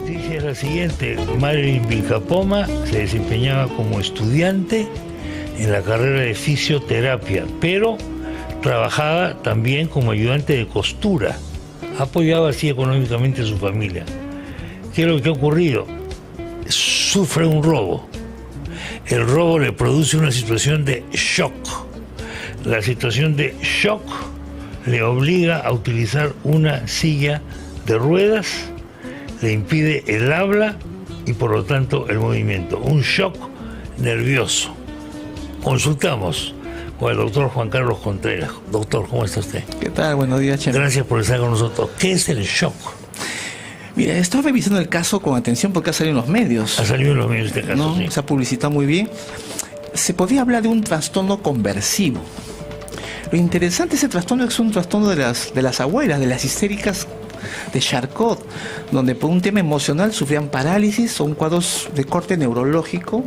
noticia es la siguiente. Marilyn Vilcapoma se desempeñaba como estudiante en la carrera de fisioterapia, pero trabajaba también como ayudante de costura. Apoyaba así económicamente a su familia. ¿Qué es lo que ha ocurrido? Sufre un robo. El robo le produce una situación de shock. La situación de shock le obliga a utilizar una silla de ruedas, le impide el habla y por lo tanto el movimiento. Un shock nervioso. Consultamos con el doctor Juan Carlos Contreras. Doctor, ¿cómo está usted? ¿Qué tal? Buenos días, Chema. Gracias por estar con nosotros. ¿Qué es el shock? Mira, estoy revisando el caso con atención porque ha salido en los medios. Ha salido en los medios este caso, ¿No? sí. Se ha publicitado muy bien. Se podría hablar de un trastorno conversivo. Lo interesante de ese trastorno es un trastorno de las abuelas, de las histéricas de Charcot, donde por un tema emocional sufrían parálisis o un cuadro de corte neurológico.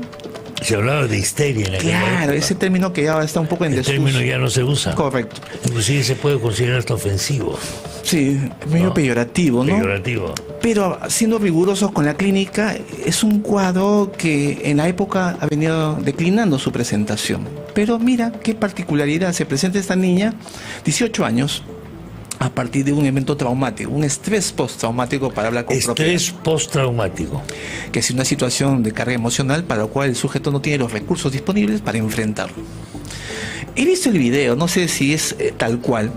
Se hablaba de histeria en aquella Claro, época. ese término que ya está un poco en El desuso. término ya no se usa. Correcto. Inclusive se puede considerar hasta ofensivo. Sí, medio No, peyorativo, ¿no? Peyorativo. Pero siendo rigurosos con la clínica, es un cuadro que en la época ha venido declinando su presentación. Pero mira qué particularidad, se presenta esta niña, 18 años, a partir de un evento traumático, un estrés postraumático, para hablar con Estrés postraumático. que es una situación de carga emocional para la cual el sujeto no tiene los recursos disponibles para enfrentarlo. He visto el video, no sé si es tal cual.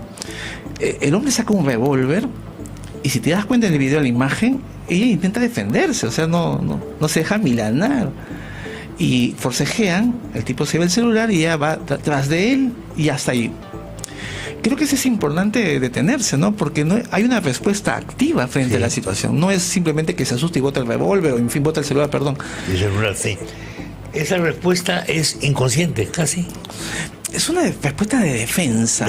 El hombre saca un revólver y si te das cuenta en el video de la imagen, ella intenta defenderse, o sea, no se deja milanar. Y forcejean, el tipo se ve el celular y ella va tras de él y hasta ahí. Creo que eso es importante detenerse, ¿no? Porque no hay una respuesta activa frente a la situación. No es simplemente que se asuste y bota el revólver o, en fin, bota el celular, perdón. El celular, sí. Esa respuesta es inconsciente, casi. Es una respuesta de defensa,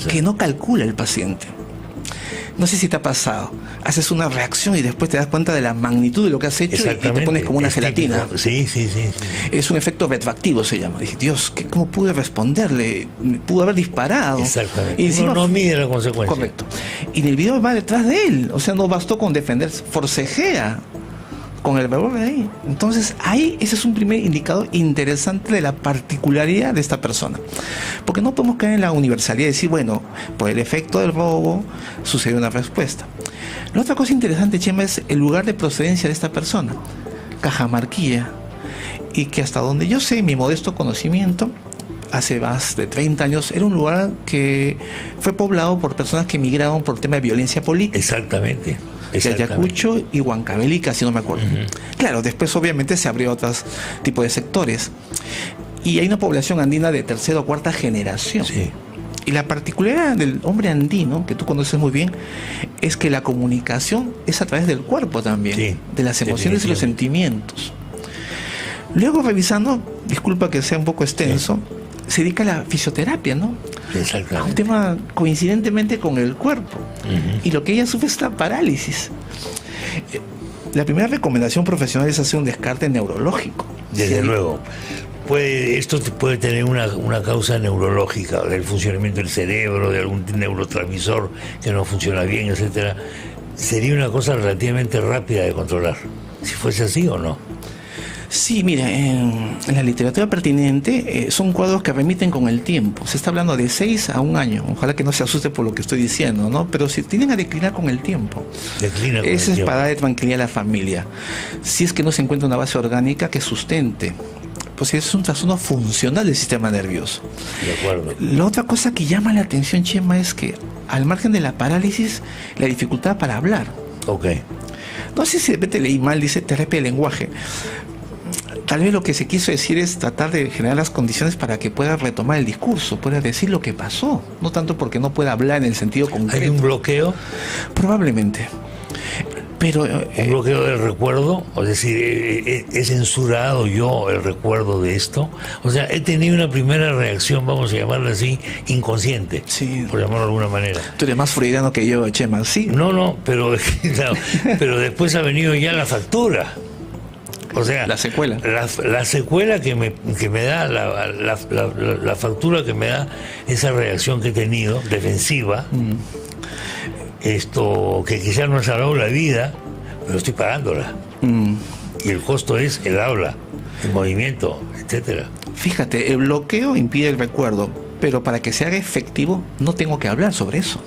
que no calcula el paciente. No sé si te ha pasado. Haces una reacción y después te das cuenta de la magnitud de lo que has hecho y te pones como una gelatina. Típico. Sí. Es un efecto retroactivo, se llama. Dije, Dios, ¿cómo pude responderle? Pudo haber disparado. Exactamente. Y encima, no mide la consecuencia. Correcto. Y en el video va detrás de él. O sea, no bastó con defenderse. Forcejea con el revólver ahí. Entonces, ahí ese es un primer indicador interesante de la particularidad de esta persona. Porque no podemos caer en la universalidad y decir, bueno, por el efecto del robo sucedió una respuesta. La otra cosa interesante, Chema, es el lugar de procedencia de esta persona. Cajamarquilla. Y que hasta donde yo sé, mi modesto conocimiento, hace más de 30 años, era un lugar que fue poblado por personas que emigraron por tema de violencia política. Exactamente. De Ayacucho y Huancavelica, si no me acuerdo. Claro, después obviamente se abrió otros tipos de sectores. Y hay una población andina de tercera o cuarta generación. Sí. Y la particularidad del hombre andino, que tú conoces muy bien, es que la comunicación es a través del cuerpo también, Sí, de las emociones y los sentimientos. Luego, revisando, disculpa que sea un poco extenso, se dedica a la fisioterapia, ¿no? Exactamente. A un tema coincidentemente con el cuerpo. Y lo que ella sufre es la parálisis. La primera recomendación profesional es hacer un descarte neurológico. Desde luego. Esto puede tener una causa neurológica, del funcionamiento del cerebro, de algún neurotransmisor que no funciona bien, etcétera. Sería una cosa relativamente rápida de controlar, si fuese así o no. Sí, mira, en la literatura pertinente son cuadros que remiten con el tiempo. Se está hablando de 6 a 1 año. Ojalá que no se asuste por lo que estoy diciendo, ¿no? Pero si tienden a declinar con el tiempo. Declina con el Eso es tiempo. para darle tranquilidad a la familia. Si es que no se encuentra una base orgánica que sustente. Pues es un trastorno funcional del sistema nervioso. De acuerdo. La otra cosa que llama la atención, Chema, es que al margen de la parálisis, la dificultad para hablar. Ok. No sé si de repente leí mal, dice terapia del lenguaje. Tal vez lo que se quiso decir es tratar de generar las condiciones para que pueda retomar el discurso, pueda decir lo que pasó, no tanto porque no pueda hablar en el sentido concreto. ¿Hay un bloqueo? Probablemente. Pero ¿Un bloqueo del recuerdo? Es decir, ¿he censurado yo el recuerdo de esto? O sea, he tenido una primera reacción, vamos a llamarla así, inconsciente, sí, por llamarlo de alguna manera. Tú eres más freudiano que yo, Chema, ¿sí? No, pero, claro, pero después ha venido ya la factura. O sea, la secuela. La secuela que me da, la factura que me da esa reacción que he tenido, defensiva, esto que quizás no ha salvado la vida, pero estoy pagándola. Y el costo es el habla, el movimiento, etcétera. Fíjate, el bloqueo impide el recuerdo, pero para que se haga efectivo no tengo que hablar sobre eso.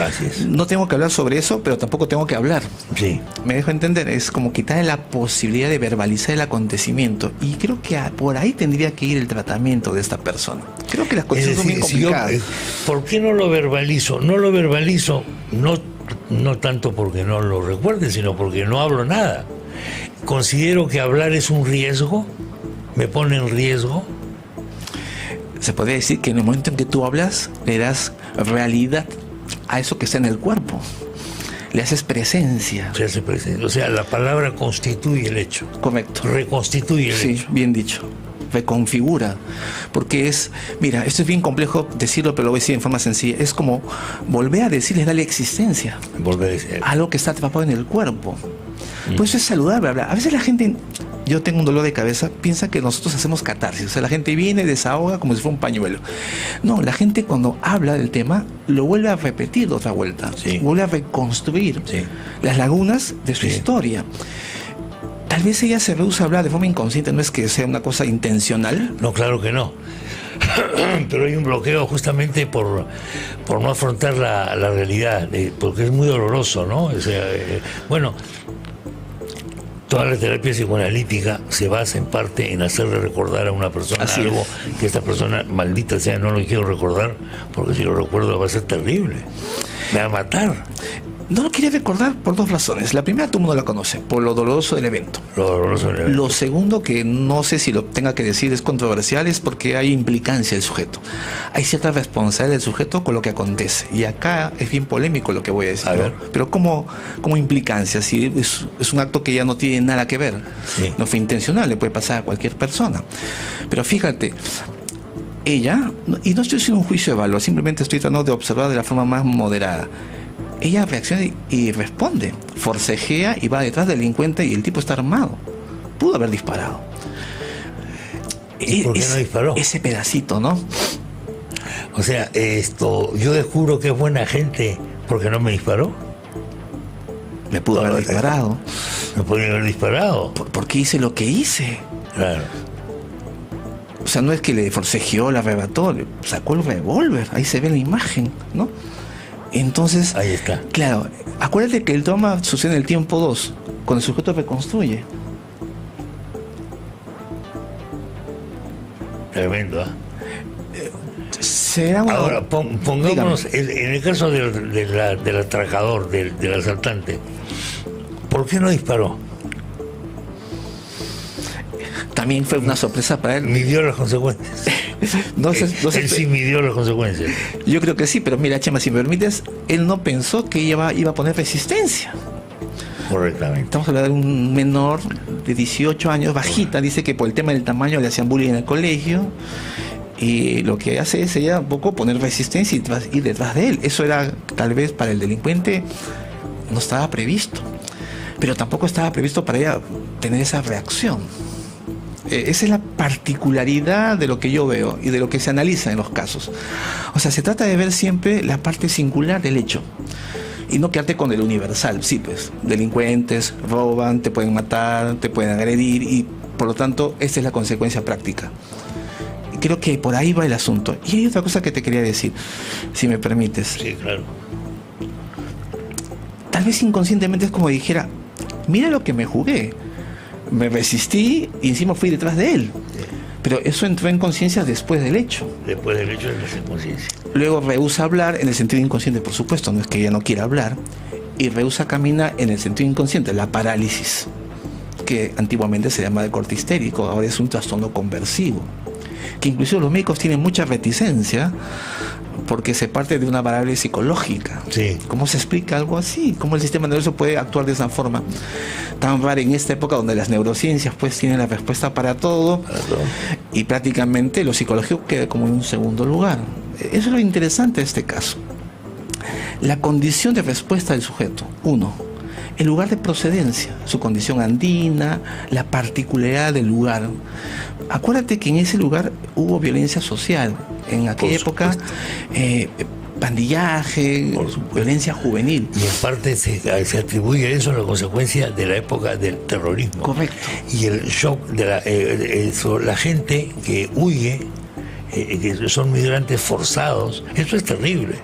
Así es. No tengo que hablar sobre eso, pero tampoco tengo que hablar. Sí. Me dejo entender, es como quitarle la posibilidad de verbalizar el acontecimiento. Y creo que por ahí tendría que ir el tratamiento de esta persona. Creo que las condiciones son bien complicadas. ¿Por qué no lo verbalizo? No lo verbalizo, no tanto porque no lo recuerde, sino porque no hablo nada. Considero que hablar es un riesgo, me pone en riesgo. Se podría decir que en el momento en que tú hablas, le das realidad a eso que está en el cuerpo. Le haces presencia. Se hace presencia. O sea, la palabra constituye el hecho. Correcto. Reconstituye el hecho. Sí, bien dicho. Reconfigura. Porque mira, esto es bien complejo decirlo, pero lo voy a decir en forma sencilla. Es como volver a decirles, darle existencia. Volver a decir. Algo que está atrapado en el cuerpo. Pues eso es saludable hablar. A veces la gente, yo tengo un dolor de cabeza, piensa que nosotros hacemos catarsis. O sea, la gente viene, desahoga como si fuera un pañuelo. No, la gente cuando habla del tema, lo vuelve a repetir otra vuelta. Sí. Vuelve a reconstruir las lagunas de su historia. Tal vez ella se rehúsa a hablar de forma inconsciente, no es que sea una cosa intencional. No, claro que no. Pero hay un bloqueo justamente por no afrontar la realidad, porque es muy doloroso, ¿no? O sea, bueno, toda la terapia psicoanalítica se basa en parte en hacerle recordar a una persona algo que esta persona, maldita sea, no lo quiero recordar, porque si lo recuerdo va a ser terrible, me va a matar. No lo quería recordar por dos razones. La primera, todo el mundo la conoce, por lo doloroso del evento. Lo segundo, que no sé si lo tenga que decir, es controversial, es porque hay implicancia del sujeto. Hay cierta responsabilidad del sujeto con lo que acontece. Y acá es bien polémico lo que voy a decir. ¿No? Pero como implicancia, si es un acto que ya no tiene nada que ver, no fue intencional, le puede pasar a cualquier persona. Pero fíjate, ella, y no estoy haciendo un juicio de valor, simplemente estoy tratando de observar de la forma más moderada. Ella reacciona y responde, forcejea y va detrás del delincuente y el tipo está armado. Pudo haber disparado. ¿Y por qué no disparó? Ese pedacito, ¿no? O sea, yo descubro que es buena gente porque no me disparó. Me pudo haber disparado. Me podría haber disparado. Porque hice lo que hice. Claro. O sea, no es que le forcejeó, la arrebató, le sacó el revólver. Ahí se ve la imagen, ¿no? Entonces, ahí está. Claro, acuérdate que el trauma sucede en el tiempo 2, cuando el sujeto reconstruye. Tremendo, ¿eh? Ahora, pongámonos en el caso del atracador, del asaltante. ¿Por qué no disparó? También fue una sorpresa para él. Midió las consecuencias. Él sí midió las consecuencias. Yo creo que sí, pero mira, Chema, si me permites, él no pensó que iba a poner resistencia. Correctamente. Estamos hablando de un menor de 18 años, bajita, dice que por el tema del tamaño le hacían bullying en el colegio. Y lo que hace es ella un poco poner resistencia y ir detrás de él. Eso era, tal vez, para el delincuente no estaba previsto. Pero tampoco estaba previsto para ella tener esa reacción. Esa es la particularidad de lo que yo veo y de lo que se analiza en los casos. O sea, se trata de ver siempre la parte singular del hecho y no quedarte con el universal. Sí, pues, delincuentes roban, te pueden matar, te pueden agredir y por lo tanto esta es la consecuencia práctica. Creo que por ahí va el asunto. Y hay otra cosa que te quería decir, si me permites. Sí, claro. Tal vez inconscientemente es como dijera, mira lo que me jugué. Me resistí y encima fui detrás de él. Pero eso entró en conciencia después del hecho. Después del hecho de la conciencia. Luego rehúsa hablar en el sentido inconsciente, por supuesto, no es que ella no quiera hablar. Y rehúsa caminar en el sentido inconsciente, la parálisis, que antiguamente se llama de corte histérico, ahora es un trastorno conversivo. Que incluso los médicos tienen mucha reticencia porque se parte de una variable psicológica. Sí. ¿Cómo se explica algo así? ¿Cómo el sistema nervioso puede actuar de esa forma tan rara en esta época donde las neurociencias pues tienen la respuesta para todo y prácticamente lo psicológico queda como en un segundo lugar? Eso es lo interesante de este caso. La condición de respuesta del sujeto. 1. El lugar de procedencia, su condición andina, la particularidad del lugar. Acuérdate que en ese lugar hubo violencia social. En aquella época Pandillaje, violencia juvenil. Y en parte se atribuye eso a la consecuencia de la época del terrorismo. Correcto. Y el shock de la gente que huye, que son migrantes forzados, eso es terrible.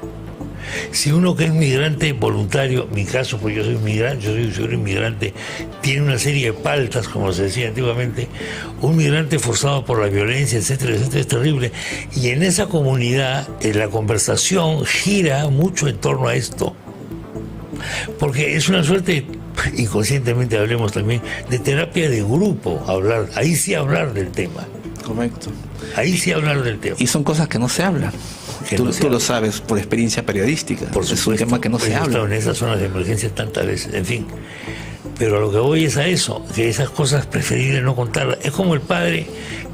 Si uno que es migrante voluntario, mi caso, pues yo soy migrante, soy un inmigrante, tiene una serie de paltas, como se decía antiguamente, un migrante forzado por la violencia, etcétera, etcétera, es terrible. Y en esa comunidad, la conversación gira mucho en torno a esto. Porque es una suerte, inconscientemente hablemos también, de terapia de grupo, hablar, ahí sí hablar del tema. Correcto. Ahí sí hablar del tema. Y son cosas que no se hablan. Tú lo sabes por experiencia periodística. Por supuesto, es un tema que no se habla. En esas zonas de emergencia tantas veces, en fin. Pero lo que voy es a eso, que esas cosas preferible no contarlas. Es como el padre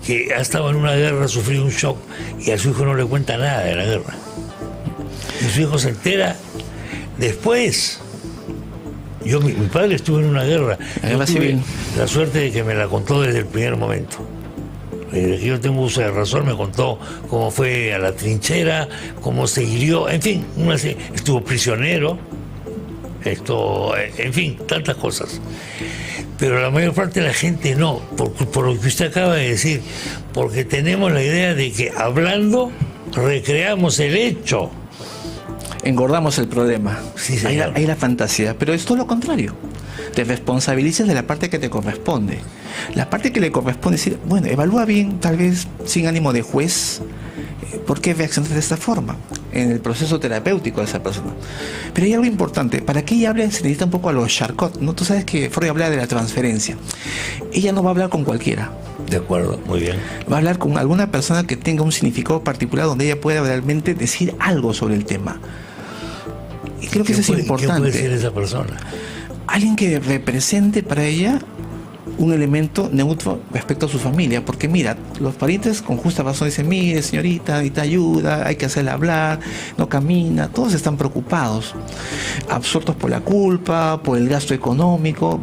que ha estado en una guerra, sufrido un shock y a su hijo no le cuenta nada de la guerra. Y su hijo se entera después. Mi padre estuvo en una guerra. La guerra civil. La suerte de que me la contó desde el primer momento. Desde que yo tengo uso de razón, me contó cómo fue a la trinchera, cómo se hirió, en fin, estuvo prisionero, en fin, tantas cosas. Pero la mayor parte de la gente no, por lo que usted acaba de decir, porque tenemos la idea de que hablando recreamos el hecho. Engordamos el problema. Sí, hay la fantasía, pero es todo lo contrario. Te responsabilizas de la parte que te corresponde. La parte que le corresponde es decir, bueno, evalúa bien, tal vez sin ánimo de juez, por qué reaccionas de esta forma en el proceso terapéutico de esa persona. Pero hay algo importante, para que ella hable se necesita un poco a los Charcot, ¿no? Tú sabes que Freud habla de la transferencia. Ella no va a hablar con cualquiera. De acuerdo, muy bien. Va a hablar con alguna persona que tenga un significado particular donde ella pueda realmente decir algo sobre el tema. Y creo que eso es importante. ¿Qué puede ser esa persona? Alguien que represente para ella un elemento neutro respecto a su familia, porque mira, los parientes con justa razón dicen, mire señorita, y te ayuda, hay que hacerla hablar, no camina, todos están preocupados, absortos por la culpa, por el gasto económico,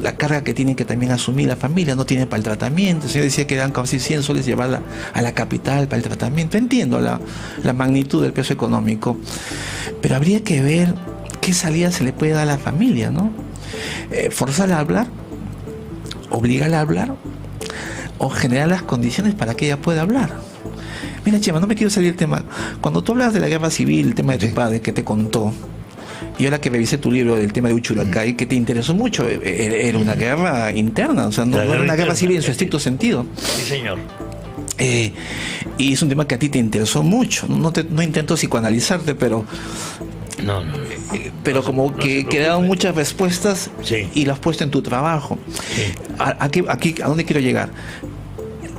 la carga que tienen que también asumir la familia, no tienen para el tratamiento. El señor decía que eran casi 100 soles llevarla a la capital para el tratamiento. Entiendo la magnitud del peso económico, pero habría que ver qué salida se le puede dar a la familia, ¿no? Forzarla a hablar, obligarla a hablar, o generar las condiciones para que ella pueda hablar. Mira, Chema, no me quiero salir del tema. Cuando tú hablas de la guerra civil, el tema de tu padre que te contó, y ahora que revisé tu libro del tema de Uchuracay, que te interesó mucho, era una guerra interna, o sea, no era una guerra civil en su estricto sentido. Sí, señor. Y es un tema que a ti te interesó mucho. No intento psicoanalizarte, pero pero como que quedaron muchas respuestas, sí, y las has puesto en tu trabajo. Sí. ¿A dónde quiero llegar?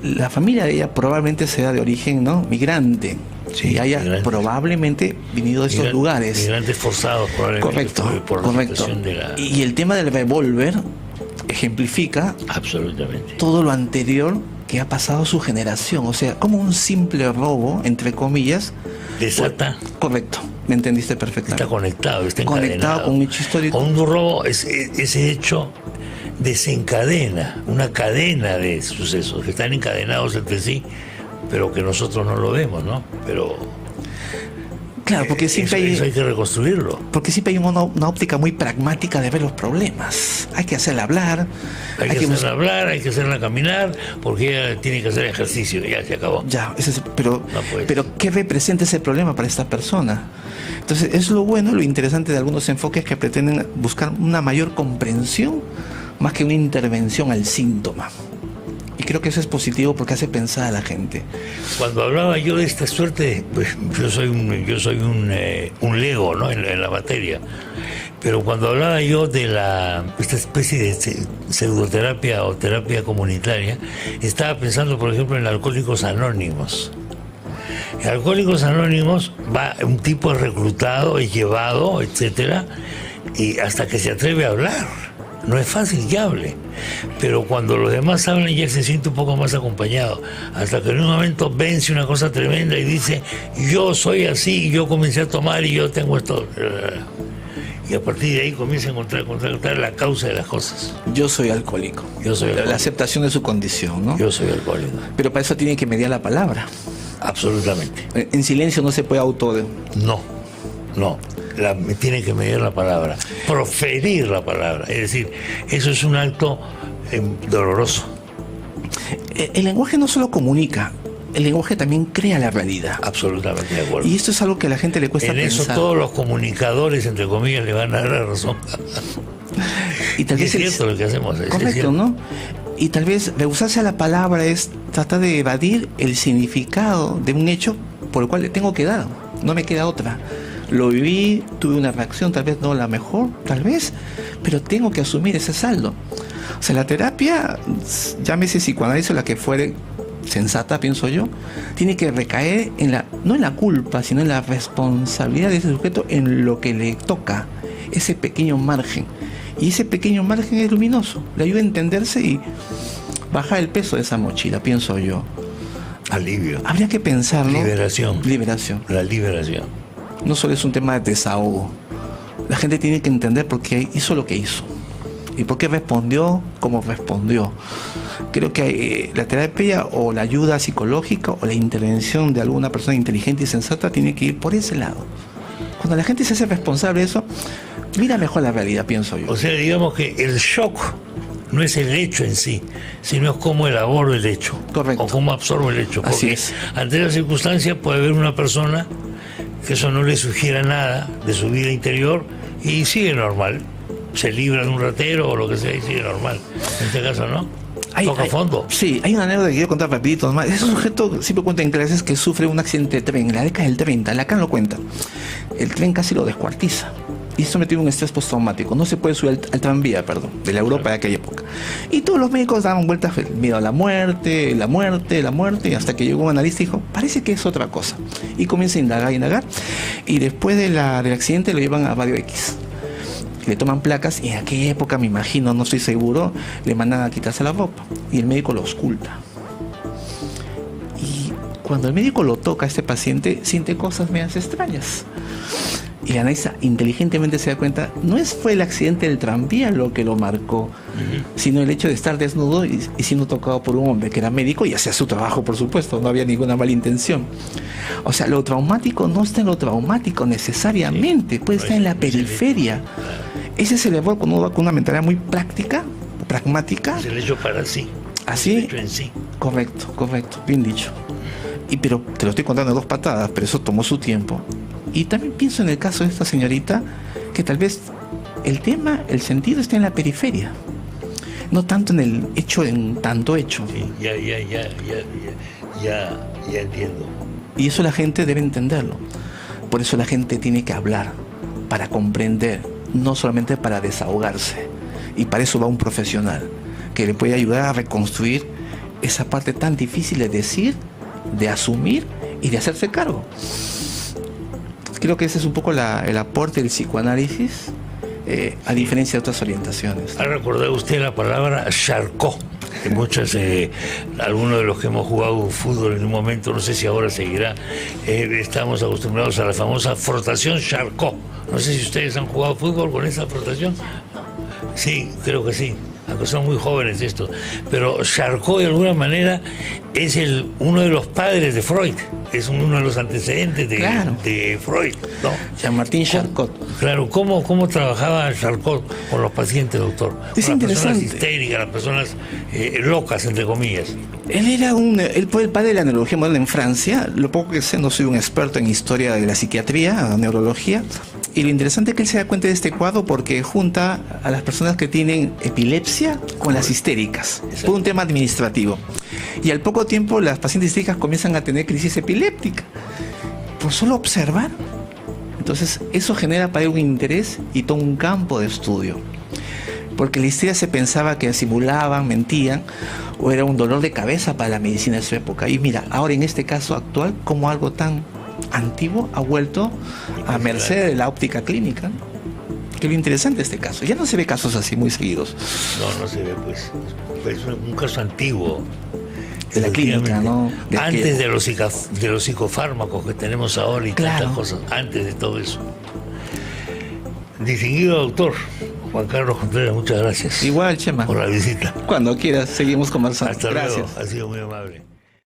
La familia de ella probablemente sea de origen, ¿no?, migrante. Sí, y haya probablemente venido de estos lugares. Migrantes forzados, probablemente. Correcto. Y el tema del revólver ejemplifica absolutamente todo lo anterior que ha pasado a su generación. O sea, como un simple robo, entre comillas, desata. Correcto, me entendiste perfectamente. Está conectado, está conectado con un hecho histórico. Con un robo, ese hecho desencadena una cadena de sucesos que están encadenados entre sí, pero que nosotros no lo vemos, ¿no? Pero claro, porque siempre eso hay que reconstruirlo. Porque siempre hay una óptica muy pragmática de ver los problemas. Hay que hacerla hablar. Hay que hacerla hablar, hay que hacerla caminar, porque ella tiene que hacer ejercicio, ya se acabó. Ya, pero ¿qué representa ese problema para esta persona? Entonces, es lo bueno, lo interesante de algunos enfoques que pretenden buscar una mayor comprensión más que una intervención al síntoma. Y creo que eso es positivo porque hace pensar a la gente. Cuando hablaba yo de esta suerte, pues yo soy un lego, ¿no?, en la materia. Pero cuando hablaba yo de esta especie de pseudoterapia o terapia comunitaria, estaba pensando, por ejemplo, en Alcohólicos Anónimos. En Alcohólicos Anónimos va un tipo reclutado, es llevado, etcétera, y hasta que se atreve a hablar. No es fácil que hable, pero cuando los demás hablan ya se siente un poco más acompañado, hasta que en un momento vence una cosa tremenda y dice, yo soy así, yo comencé a tomar y yo tengo esto. Y a partir de ahí comienza a encontrar la causa de las cosas. Yo soy alcohólico. La aceptación de su condición, ¿no? Yo soy alcohólico. Pero para eso tiene que mediar la palabra. Absolutamente. En silencio no se puede No. Me tiene que medir la palabra, proferir la palabra. Es decir, eso es un acto doloroso. El lenguaje no solo comunica, el lenguaje también crea la realidad. Absolutamente de acuerdo. Y esto es algo que a la gente le cuesta pensar. En eso todos los comunicadores, entre comillas, le van a dar la razón. Y tal vez es cierto lo que hacemos. Correcto, ¿no? Y tal vez rehusarse a la palabra es tratar de evadir el significado de un hecho por el cual le tengo que dar. No me queda otra. Lo viví, tuve una reacción, tal vez no la mejor, tal vez, pero tengo que asumir ese saldo. O sea, la terapia, llámese psicoanálisis o la que fuere sensata, pienso yo, tiene que recaer no en la culpa, sino en la responsabilidad de ese sujeto en lo que le toca, ese pequeño margen. Y ese pequeño margen es luminoso, le ayuda a entenderse y bajar el peso de esa mochila, pienso yo. Alivio. Habría que pensarlo. Liberación. La liberación. No solo es un tema de desahogo. La gente tiene que entender por qué hizo lo que hizo y por qué respondió como respondió. Creo que la terapia o la ayuda psicológica o la intervención de alguna persona inteligente y sensata tiene que ir por ese lado. Cuando la gente se hace responsable de eso, mira mejor la realidad, pienso yo. O sea, digamos que el shock no es el hecho en sí, sino es cómo elaboro el hecho. Correcto. O cómo absorbo el hecho. Así Porque es. ante la circunstancia puede haber una persona que eso no le sugiera nada de su vida interior y sigue normal. Se libra de un ratero o lo que sea y sigue normal. En este caso, ¿no? Toca fondo. Sí, hay una anécdota que quiero contar rapidito nomás. Es un sujeto, siempre cuenta en clases, que sufre un accidente de tren en la década del 30. Lacan lo cuenta. El tren casi lo descuartiza. Y eso me tiene un estrés postraumático. No se puede subir al tranvía, de la Europa de aquella época. Y todos los médicos daban vueltas, miedo a la muerte, y hasta que llegó un analista y dijo, parece que es otra cosa. Y comienza a indagar. Y después del accidente lo llevan a Radio X. Le toman placas y en aquella época, me imagino, no estoy seguro, le mandan a quitarse la ropa. Y el médico lo ausculta. Y cuando el médico lo toca a este paciente, siente cosas medias extrañas. Y la analista inteligentemente se da cuenta, fue el accidente del tranvía lo que lo marcó, sino el hecho de estar desnudo y siendo tocado por un hombre que era médico y hacía su trabajo, por supuesto, no había ninguna mala intención. O sea, lo traumático no está en lo traumático necesariamente, puede estar en la periferia. Ese es el error cuando uno va con una mentalidad muy pragmática. Es el hecho para sí. Así. El hecho en sí. Correcto, bien dicho. Pero te lo estoy contando en 2 patadas, pero eso tomó su tiempo. Y también pienso en el caso de esta señorita, que tal vez el sentido está en la periferia, no tanto en el hecho, en tanto hecho. Sí, ya entiendo. Y eso la gente debe entenderlo. Por eso la gente tiene que hablar, para comprender, no solamente para desahogarse. Y para eso va un profesional, que le puede ayudar a reconstruir esa parte tan difícil de decir, de asumir y de hacerse cargo. Creo que ese es un poco el aporte del psicoanálisis, a diferencia de otras orientaciones. ¿Ha recordado usted la palabra Charcot? Que algunos de los que hemos jugado fútbol en un momento, no sé si ahora seguirá, estamos acostumbrados a la famosa frotación Charcot. No sé si ustedes han jugado fútbol con esa frotación. Sí, creo que sí. Aunque son muy jóvenes estos, pero Charcot de alguna manera es uno de los padres de Freud, es uno de los antecedentes de Freud, ¿no? Jean-Martin Charcot. Claro, ¿cómo trabajaba Charcot con los pacientes, doctor? Es con las interesante. Personas histéricas, las personas locas, entre comillas. Él fue el padre de la neurología moderna en Francia. Lo poco que sé, no soy un experto en historia de la psiquiatría, neurología. Y lo interesante es que él se da cuenta de este cuadro porque junta a las personas que tienen epilepsia con las histéricas. Exacto. Por un tema administrativo. Y al poco tiempo las pacientes histéricas comienzan a tener crisis epiléptica. Por solo observar. Entonces eso genera para él un interés y todo un campo de estudio. Porque la histeria se pensaba que simulaban, mentían, o era un dolor de cabeza para la medicina de su época. Y mira, ahora en este caso actual, como algo tan antiguo ha vuelto a merced de la óptica clínica. Que lo interesante de este caso. Ya no se ve casos así muy seguidos. No se ve, pues. Es un caso antiguo. De la clínica, ¿no? Antes de los psicofármacos que tenemos ahora y tantas cosas. Antes de todo eso. Distinguido doctor Juan Carlos Contreras, muchas gracias. Igual, Chema. Por la visita. Cuando quieras, seguimos conversando. Hasta gracias. Luego. Ha sido muy amable.